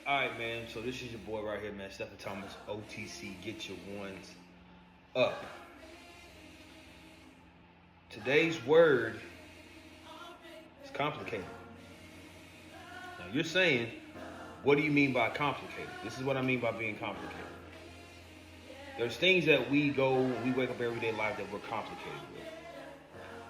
All right, man. So this is your boy right here, man. Stephen Thomas, OTC. Get your ones up. Today's word is complicated. Now you're saying, what do you mean by complicated? This is what I mean by being complicated. There's things that we wake up everyday life that we're complicated with.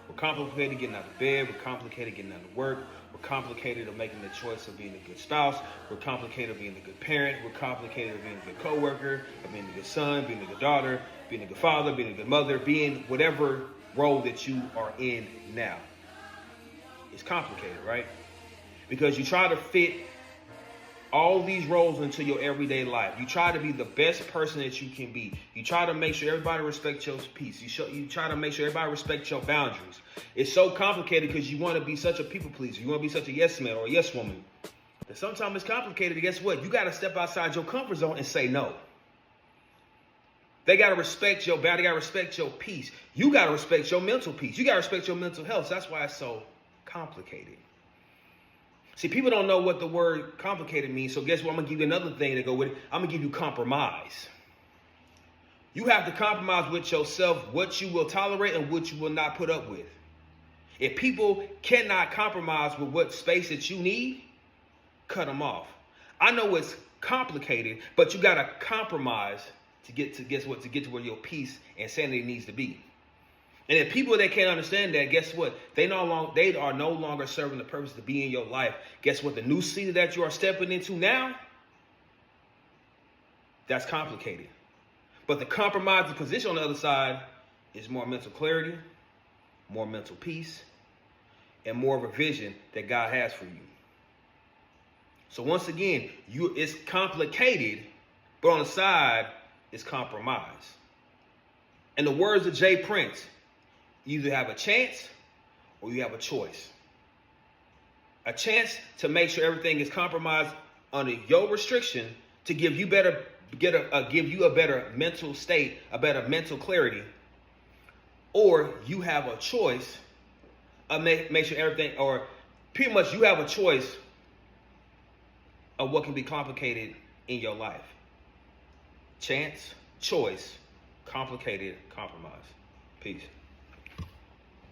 We're complicated getting out of bed. We're complicated getting out of work. We're complicated of making the choice of being a good spouse. We're complicated of being a good parent. We're complicated of being a good coworker, of being a good son, being a good daughter, being a good father, being a good mother, being whatever role that you are in now. It's complicated, right? Because you try to fit all these roles into your everyday life. You try to be the best person that you can be. You try to make sure everybody respects your peace. You try to make sure everybody respects your boundaries. It's so complicated because you want to be such a people pleaser. You want to be such a yes man or a yes woman. That sometimes it's complicated. Guess what? You got to step outside your comfort zone and say no. They got to respect your boundary. They got to respect your peace. You got to respect your mental peace. You got to respect your mental health. So that's why it's so complicated. See, people don't know what the word complicated means. So guess what? I'm going to give you another thing to go with it. I'm going to give you compromise. You have to compromise with yourself what you will tolerate and what you will not put up with. If people cannot compromise with what space that you need, cut them off. I know it's complicated, but you got to compromise to get to where your peace and sanity needs to be. And if people that can't understand that, guess what? They are no longer serving the purpose to be in your life. Guess what? The new season that you are stepping into now, that's complicated. But the compromising position on the other side is more mental clarity, more mental peace, and more of a vision that God has for you. So once again, it's complicated, but on the side, it's compromise. In the words of Jay Prince, you either have a chance or you have a choice. A chance to make sure everything is compromised under your restriction to give you a better mental state, a better mental clarity, or you have a choice of make sure everything, or pretty much you have a choice of what can be complicated in your life. Chance, choice, complicated, compromise. Peace.